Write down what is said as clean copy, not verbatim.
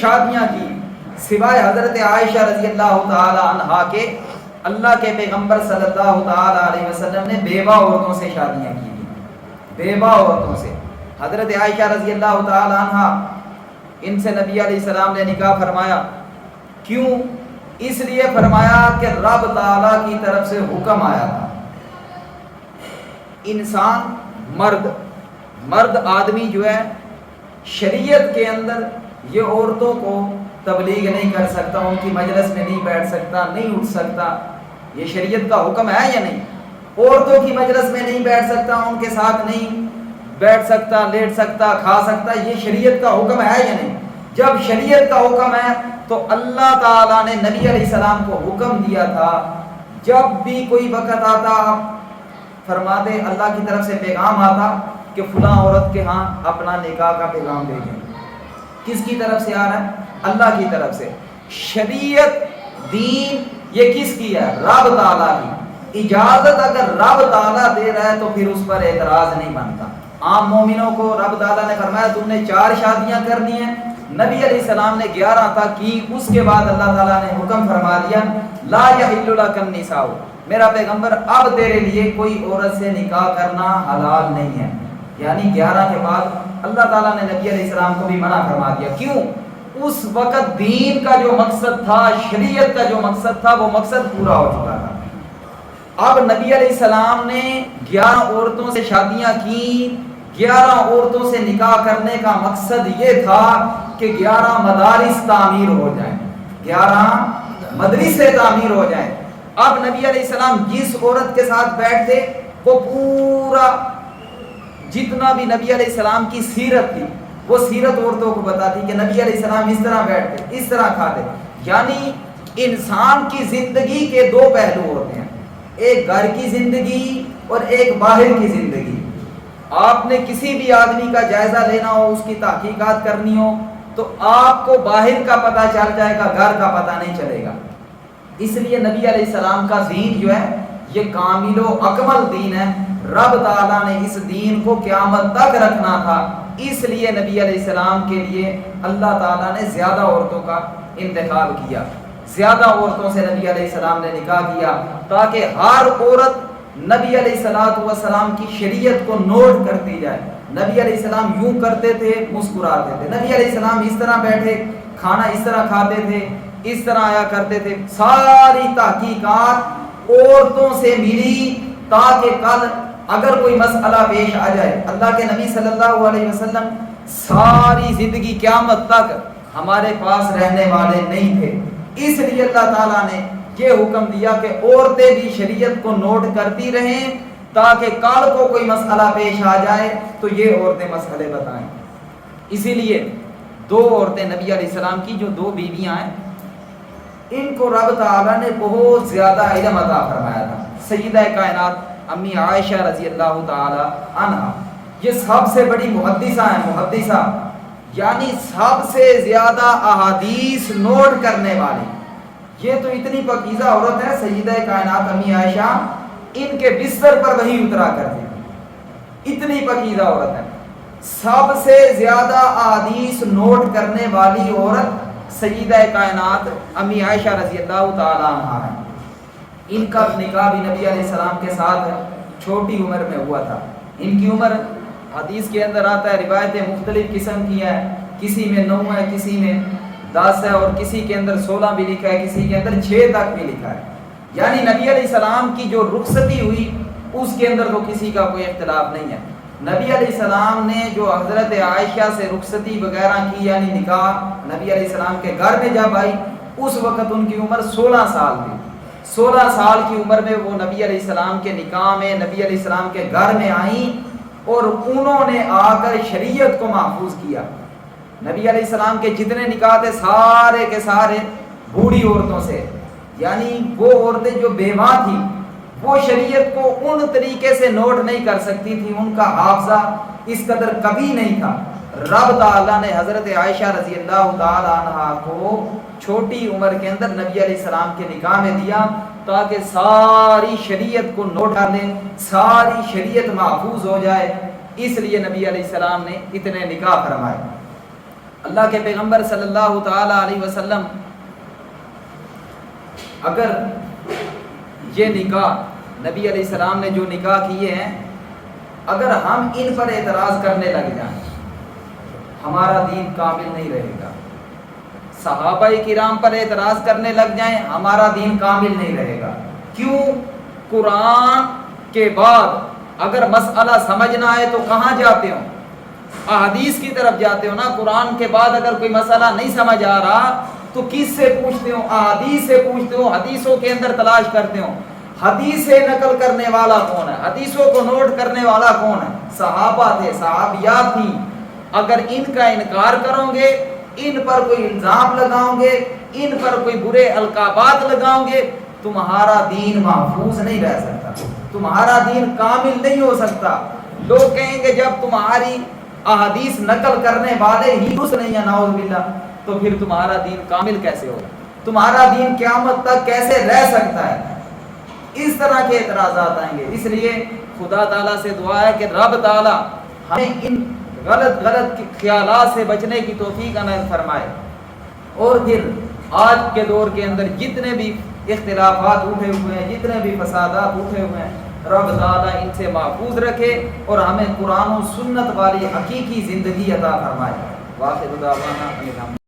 شادیاں کی سوائے حضرت عائشہ رضی اللہ تعالی عنہا کے اللہ کے پیغمبر صلی اللہ تعالی علیہ وسلم نے بیوہ عورتوں سے شادیاں کی تھیں، بیوہ عورتوں سے۔ حضرت عائشہ رضی اللہ تعالی عنہا ان سے نبی علیہ السلام نے نکاح فرمایا، کیوں؟ اس لیے فرمایا کہ رب تعالیٰ کی طرف سے حکم آیا تھا، انسان مرد آدمی جو ہے شریعت کے اندر یہ عورتوں کو تبلیغ نہیں کر سکتا، ان کی مجلس میں نہیں بیٹھ سکتا، نہیں اٹھ سکتا، یہ شریعت کا حکم ہے یا نہیں؟ عورتوں کی مجلس میں نہیں بیٹھ سکتا، ان کے ساتھ نہیں بیٹھ سکتا، لیٹ سکتا، کھا سکتا، یہ شریعت کا حکم ہے یا نہیں؟ جب شریعت کا حکم ہے تو اللہ تعالیٰ نے نبی علیہ السلام کو حکم دیا تھا، جب بھی کوئی وقت آتا فرماتے، اللہ کی طرف سے پیغام آتا کہ فلاں عورت کے ہاں اپنا نکاح کا پیغام بھیجیں۔ کس کی طرف سے آ رہا ہے؟ اللہ کی طرف سے۔ شریعت دین یہ کس کی ہے؟ رب تعالیٰ کی۔ اجازت اگر رب تعالیٰ دے رہا ہے تو پھر اس پر اعتراض نہیں بنتا۔ عام مومنوں کو رب تعالیٰ نے فرمایا تم نے 4 شادیاں کرنی ہیں، نبی علیہ السلام نے 11 تھا کی، اس کے بعد اللہ تعالیٰ نے حکم فرما دیا لا یحل لک النساء، میرا پیغمبر اب تیرے لیے کوئی عورت سے نکاح کرنا حلال نہیں ہے، یعنی 11 کے بعد اللہ تعالیٰ نے نبی علیہ السلام کو بھی منع فرما دیا۔ کیوں؟ اس وقت دین کا جو مقصد تھا، شریعت کا جو مقصد تھا، وہ مقصد پورا ہو چکا تھا۔ اب نبی علیہ السلام نے 11 عورتوں سے شادیاں کی، 11 عورتوں سے نکاح کرنے کا مقصد یہ تھا کہ 11 مدارس تعمیر ہو جائیں، 11 مدرسے تعمیر ہو جائیں۔ اب نبی علیہ السلام جس عورت کے ساتھ بیٹھتے وہ پورا جتنا بھی نبی علیہ السلام کی سیرت تھی وہ سیرت عورتوں کو بتاتی کہ نبی علیہ السلام اس طرح بیٹھتے، اس طرح کھاتے۔ یعنی انسان کی زندگی کے 2 پہلو ہوتے ہیں، ایک گھر کی زندگی اور ایک باہر کی زندگی۔ آپ نے کسی بھی آدمی کا جائزہ لینا ہو، اس کی تحقیقات کرنی ہو تو آپ کو باہر کا پتہ چل جائے گا، گھر کا پتہ نہیں چلے گا۔ اس لیے نبی علیہ السلام کا دین جو ہے یہ کامل و اکمل دین ہے، رب تعالیٰ نے اس دین کو قیامت تک رکھنا تھا، اس لیے نبی علیہ السلام کے لیے اللہ تعالیٰ نے زیادہ عورتوں کا انتخاب کیا، زیادہ عورتوں سے نبی علیہ السلام نے نکاح کیا تاکہ ہر عورت نبی علیہ السلام کی شریعت کو نوٹ کرتی جائے۔ نبی علیہ السلام یوں کرتے تھے، مسکراتے تھے، نبی علیہ السلام اس طرح بیٹھے، کھانا اس طرح کھاتے تھے، اس طرح آیا کرتے تھے۔ ساری تحقیقات عورتوں سے ملی تاکہ کل اگر کوئی مسئلہ پیش آ جائے، اللہ کے نبی صلی اللہ علیہ وسلم ساری زندگی قیامت تک ہمارے پاس رہنے والے نہیں تھے، اس لیے اللہ تعالیٰ نے یہ حکم دیا کہ عورتیں بھی شریعت کو نوٹ کرتی رہیں تاکہ کل کو کوئی مسئلہ پیش آ جائے تو یہ عورتیں مسئلے بتائیں۔ اسی لیے 2 عورتیں نبی علیہ السلام کی جو 2 بیویاں ہیں، ان کو رب تعالیٰ نے بہت زیادہ علم عطا فرمایا تھا۔ سیدہ کائنات امی عائشہ رضی اللہ تعالی عنہا یہ سب سے بڑی محدثہ ہیں، محدثہ یعنی سب سے زیادہ احادیث نوٹ کرنے والی، یہ تو اتنی پاکیزہ عورت ہے سیدہ کائنات امی عائشہ، ان کے بستر پر وحی اترا کرتی تھی، اتنی پاکیزہ عورت ہے۔ سب سے زیادہ احادیث نوٹ کرنے والی عورت سیدہ کائنات امی عائشہ رضی اللہ تعالی عنہا ہے۔ ان کا نکاح بھی نبی علیہ السلام کے ساتھ چھوٹی عمر میں ہوا تھا۔ ان کی عمر حدیث کے اندر آتا ہے، روایتیں مختلف قسم کی ہیں، کسی میں 9 ہے، کسی میں 10 ہے، اور کسی کے اندر 16 بھی لکھا ہے، کسی کے اندر 6 تک بھی لکھا ہے۔ یعنی نبی علیہ السلام کی جو رخصتی ہوئی اس کے اندر تو کسی کا کوئی اختلاف نہیں ہے۔ نبی علیہ السلام نے جو حضرت عائشہ سے رخصتی وغیرہ کی، یعنی نکاح نبی علیہ السلام کے گھر میں جب آئی اس وقت ان کی عمر 16 سال تھی۔ 16 سال کی عمر میں وہ نبی علیہ السلام کے نکاح میں نبی علیہ السلام کے گھر میں آئیں اور انہوں نے آ کر شریعت کو محفوظ کیا۔ نبی علیہ السلام کے جتنے نکاح تھے سارے کے سارے بوڑھی عورتوں سے، یعنی وہ عورتیں جو بیوہ تھیں وہ شریعت کو ان طریقے سے نوٹ نہیں کر سکتی تھی، ان کا حافظہ اس قدر کبھی نہیں تھا۔ رب تعالیٰ نے حضرت عائشہ رضی اللہ تعالی عنہا کو چھوٹی عمر کے اندر نبی علیہ السلام کے نکاح میں دیا تاکہ ساری شریعت کو نوٹ کر لیں، ساری شریعت محفوظ ہو جائے، اس لیے نبی علیہ السلام نے اتنے نکاح فرمائے۔ اللہ کے پیغمبر صلی اللہ تعالی علیہ وسلم اگر یہ نکاح نبی علیہ السلام نے جو نکاح کیے ہیں اگر ہم ان پر اعتراض کرنے لگ جائیں ہمارا دین کامل نہیں رہے گا. صحابہ کرام پر اعتراض کرنے لگ جائیں ہمارا دین کامل نہیں رہے گا. کیوں؟ قرآن کے بعد اگر مسئلہ سمجھنا ہے تو کہاں جاتے ہو؟ احادیث کی طرف جاتے ہو نا. قرآن کے بعد اگر کوئی مسئلہ نہیں سمجھ آ رہا تو کس سے پوچھتے ہو؟ احادیث سے پوچھتے ہو. حدیثوں کے اندر تلاش کرتے ہو. حدیث سے نقل کرنے والا کون ہے؟ حدیثوں کو نوٹ کرنے والا کون ہے؟ صحابہ تھے، صحابیات تھیں. اگر ان کا انکار کرو گے، ان پر کوئی الزام لگاؤ گے، ان پر کوئی برے القابات لگاؤ گے، تمہارا دین محفوظ نہیں رہ سکتا، تمہارا دین کامل نہیں ہو سکتا. لوگ کہیں گے جب تمہاری احادیث نقل کرنے والے ہی اس نہیں ہیں نعوذ باللہ تو پھر تمہارا دین کامل کیسے ہوگا؟ تمہارا دین قیامت تک کیسے رہ سکتا ہے؟ اس طرح کے اعتراضات آئیں گے. اس لیے خدا تعالیٰ سے دعا ہے کہ رب تعالیٰ ہمیں ان غلط خیالات سے بچنے کی توفیق عنایت فرمائے. اور پھر آج کے دور کے اندر جتنے بھی اختلافات اٹھے ہوئے ہیں، جتنے بھی فسادات اٹھے ہوئے ہیں، رب تعالیٰ ان سے محفوظ رکھے اور ہمیں قرآن و سنت والی حقیقی زندگی عطا فرمائے. واخر دعوانا الحمد